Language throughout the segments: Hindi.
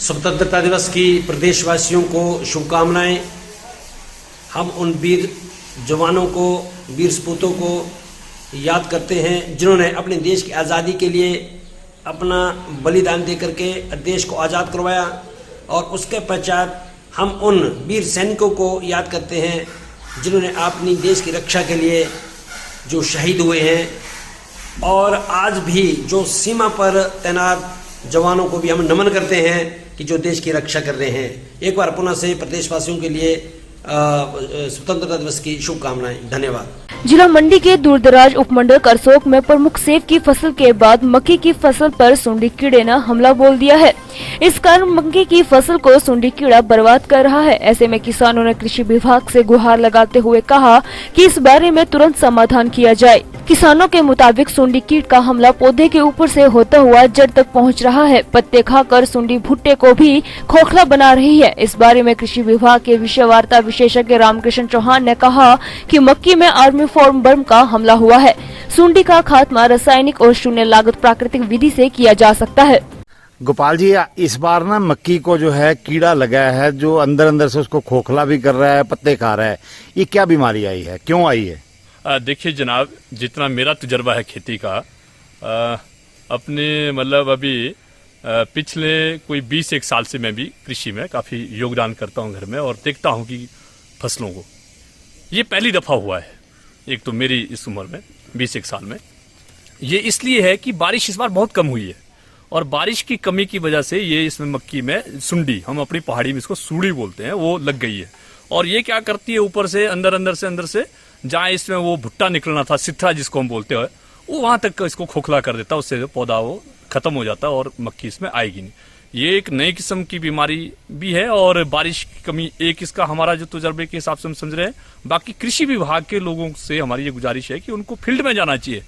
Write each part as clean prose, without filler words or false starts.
स्वतंत्रता दिवस की प्रदेशवासियों को शुभकामनाएं। हम उन वीर जवानों को, वीर सपूतों को याद करते हैं जिन्होंने अपने देश की आज़ादी के लिए अपना बलिदान दे करके देश को आज़ाद करवाया, और उसके पश्चात हम उन वीर सैनिकों को याद करते हैं जिन्होंने अपनी देश की रक्षा के लिए जो शहीद हुए हैं, और आज भी जो सीमा पर तैनात जवानों को भी हम नमन करते हैं कि जो देश की रक्षा कर रहे हैं। एक बार पुनः से प्रदेशवासियों के लिए स्वतंत्रता दिवस की शुभकामनाएं। धन्यवाद। जिला मंडी के दूरदराज उपमंडल करसोग में प्रमुख सेब की फसल के बाद मक्की की फसल पर सुंडी कीड़े ने हमला बोल दिया है। इस कारण मक्की की फसल को सुंडी कीड़ा बर्बाद कर रहा है। ऐसे में किसानों ने कृषि विभाग से गुहार लगाते हुए कहा कि इस बारे में तुरंत समाधान किया जाए। किसानों के मुताबिक सुंडी कीट का हमला पौधे के ऊपर से होता हुआ जड़ तक पहुंच रहा है। पत्ते खाकर सुंडी भुट्टे को भी खोखला बना रही है। इस बारे में कृषि विभाग के विषय वार्ता विशेषज्ञ रामकृष्ण चौहान ने कहा कि मक्की में आर्मी फॉर्म वर्म का हमला हुआ है। सुंडी का खात्मा रासायनिक और शून्य लागत प्राकृतिक विधि से किया जा सकता है। गोपाल जी, इस बार ना मक्की को जो है कीड़ा लगा है, जो अंदर अंदर से उसको खोखला भी कर रहा है, पत्ते खा रहा है। ये क्या बीमारी आई है, क्यों आई है? देखिए जनाब, जितना मेरा तजुर्बा है खेती का, अपने मतलब अभी पिछले कोई 20 साल से मैं भी कृषि में काफ़ी योगदान करता हूँ घर में, और देखता हूँ कि फसलों को ये पहली दफ़ा हुआ है। एक तो मेरी इस उम्र में 20 साल में ये इसलिए है कि बारिश इस बार बहुत कम हुई है, और बारिश की कमी की वजह से ये इसमें मक्की में सुंडी, हम अपनी पहाड़ी में इसको सूड़ी बोलते हैं, वो लग गई है। और ये क्या करती है, ऊपर से अंदर से जहाँ इसमें वो भुट्टा निकलना था, सित्रा जिसको हम बोलते हैं, वो वहां तक इसको खोखला कर देता है। उससे पौधा वो खत्म हो जाता है और मक्की इसमें आएगी नहीं। ये एक नई किस्म की बीमारी भी है, और बारिश की कमी एक इसका हमारा जो तजुर्बे के हिसाब से हम समझ रहे हैं। बाकी कृषि विभाग के लोगों से हमारी ये गुजारिश है कि उनको फील्ड में जाना चाहिए,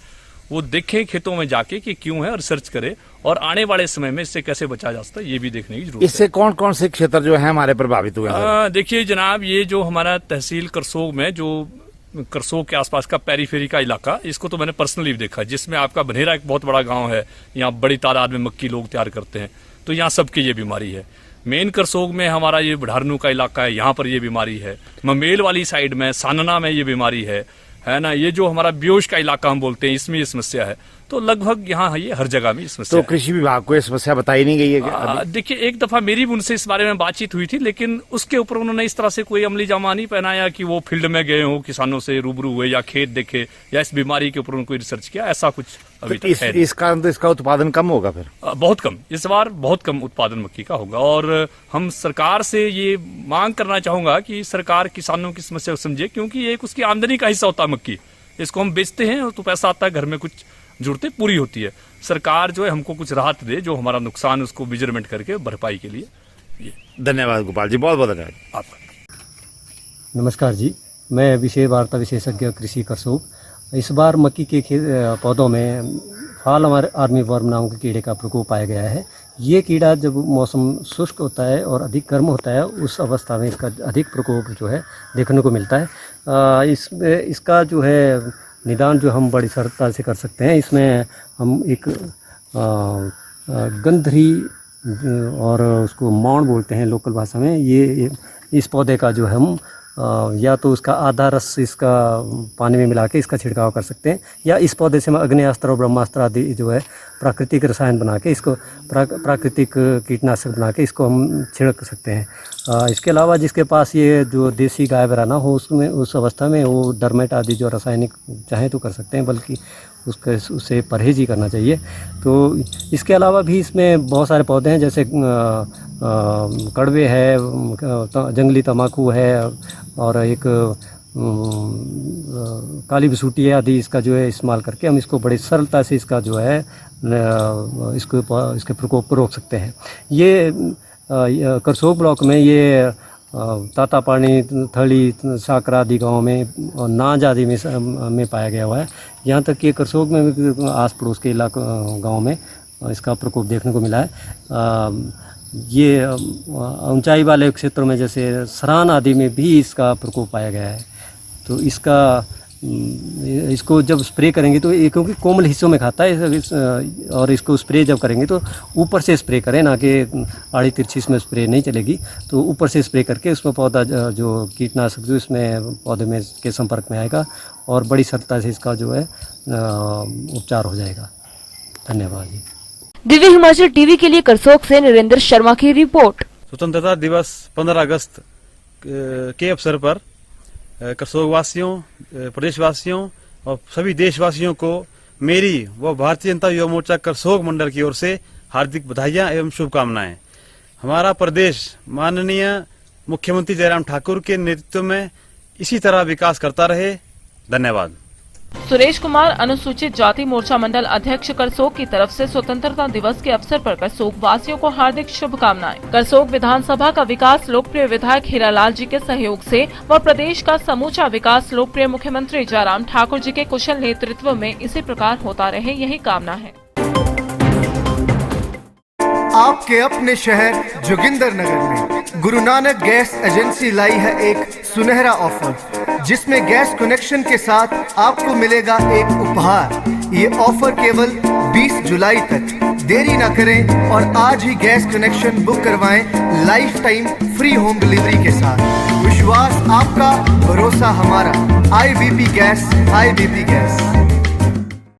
वो देखें खेतों में जाके कि क्यों है, रिसर्च करें, और आने वाले समय में इससे कैसे बचाया जा सकता है ये भी देखने की जरूरत है। इससे कौन कौन से क्षेत्र जो है हमारे प्रभावित हुए हैं? देखिए जनाब, ये जो हमारा तहसील करसोग में, जो करसोग के आसपास का पेरीफेरी का इलाका, इसको तो मैंने पर्सनली देखा, जिसमें आपका बनेरा एक बहुत बड़ा गांव है। यहाँ बड़ी तादाद में मक्की लोग तैयार करते हैं, तो यहाँ सबकी ये बीमारी है। मेन करसोग में हमारा ये बढ़ारनू का इलाका है, यहाँ पर ये बीमारी है। ममेल वाली साइड में, सानना में ये बीमारी है ना। ये जो हमारा ब्योश का इलाका हम बोलते हैं, इसमें ये समस्या है। तो लगभग यहाँ ये हर जगह में ये समस्या तो कृषि विभाग को ये समस्या बताई नहीं गई है? देखिए, एक दफा मेरी भी उनसे इस बारे में बातचीत हुई थी, लेकिन उसके ऊपर उन्होंने इस तरह से कोई अमली जामा नहीं पहनाया कि वो फील्ड में गए हो, किसानों से रूबरू हुए, या खेत देखे, या इस बीमारी के ऊपर उनको रिसर्च किया। ऐसा कुछ अभी तक है। इस कारण तो इसका उत्पादन कम होगा फिर? बहुत कम, इस बार बहुत कम उत्पादन मक्की का होगा। और हम सरकार से ये मांग करना चाहूंगा कि सरकार किसानों की समस्या को समझे, क्योंकि ये एक उसकी आमदनी का हिस्सा होता है मक्की। इसको हम बेचते हैं तो पैसा आता है, घर में कुछ जरूरतें पूरी होती है। सरकार जो है हमको कुछ राहत दे, जो हमारा नुकसान उसको मेजरमेंट करके भरपाई के लिए। ये धन्यवाद गोपाल जी, बहुत बहुत धन्यवाद आपका। नमस्कार जी, मैं विषय वार्ता विशेषज्ञ कृषि करसोग। इस बार मक्की के पौधों में फाल आर्मी वर्म नाम के कीड़े का प्रकोप पाया गया है। ये कीड़ा जब मौसम शुष्क होता है और अधिक गर्म होता है, उस अवस्था में इसका अधिक प्रकोप जो है देखने को मिलता है। इसका जो है निदान जो हम बड़ी सरलता से कर सकते हैं। इसमें हम एक गंधरी और उसको मौन बोलते हैं लोकल भाषा में, ये इस पौधे का जो है हम या तो उसका आधा रस इसका पानी में मिला के इसका छिड़काव कर सकते हैं, या इस पौधे से हम अग्नेयास्त्र और ब्रह्मास्त्र आदि जो है प्राकृतिक रसायन बना के इसको प्राकृतिक कीटनाशक बना के इसको हम छिड़क सकते हैं। इसके अलावा जिसके पास ये जो देसी गाय वगैरह हो, उसमें उस अवस्था में वो डरमेट आदि जो रासायनिक चाहें तो कर सकते हैं, बल्कि उससे परहेज ही करना चाहिए। तो इसके अलावा भी इसमें बहुत सारे पौधे हैं, जैसे कड़वे है, जंगली तम्बाकू है, और एक काली बसूटी आदि इसका जो है इस्तेमाल करके हम इसको बड़ी सरलता से इसका जो है इसके प्रकोप को रोक सकते हैं। ये करसोग ब्लॉक में ये तातापानी, थली, साकरा आदि गाँव में और नाज आदि में पाया गया हुआ है। यहाँ तक कि करसोग में भी आस पड़ोस के गाँव में इसका प्रकोप देखने को मिला है। ये ऊंचाई वाले क्षेत्रों में जैसे सरान आदि में भी इसका प्रकोप पाया गया है। तो इसका इसको जब स्प्रे करेंगे तो ये क्योंकि कोमल हिस्सों में खाता है और इसको स्प्रे जब करेंगे तो ऊपर से स्प्रे करें, ना कि आड़ी तिरछी इसमें स्प्रे नहीं चलेगी। तो ऊपर से स्प्रे करके उसमें पौधा जो कीटनाशक जो इसमें पौधे में के संपर्क में आएगा और बड़ी सरलता से इसका जो है उपचार हो जाएगा। धन्यवाद जी। दिव्य हिमाचल टीवी के लिए करसोग से नरेंद्र शर्मा की रिपोर्ट। स्वतंत्रता दिवस 15 अगस्त के अवसर पर करसोग वासियों, प्रदेशवासियों और सभी देशवासियों को मेरी व भारतीय जनता युवा मोर्चा करसोग मंडल की ओर से हार्दिक बधाइयां एवं शुभकामनाएं। हमारा प्रदेश माननीय मुख्यमंत्री जयराम ठाकुर के नेतृत्व में इसी तरह विकास करता रहे। धन्यवाद। सुरेश कुमार, अनुसूचित जाति मोर्चा मंडल अध्यक्ष करसोग की तरफ से स्वतंत्रता दिवस के अवसर पर करसोग वासियों को हार्दिक शुभकामनाएं। करसोग विधानसभा का विकास लोकप्रिय विधायक हीरालाल जी के सहयोग से व प्रदेश का समूचा विकास लोकप्रिय मुख्यमंत्री जयराम ठाकुर जी के कुशल नेतृत्व में इसी प्रकार होता रहे, यही कामना है। आपके अपने शहर जोगिंदरनगर में गुरु नानक गैस एजेंसी लाई है एक सुनहरा ऑफर, जिसमें गैस कनेक्शन के साथ आपको मिलेगा एक उपहार। ये ऑफर केवल 20 जुलाई तक। देरी न करें और आज ही गैस कनेक्शन बुक करवाएं life time free home delivery के साथ। विश्वास आपका, भरोसा हमारा। IVP gas, IVP gas.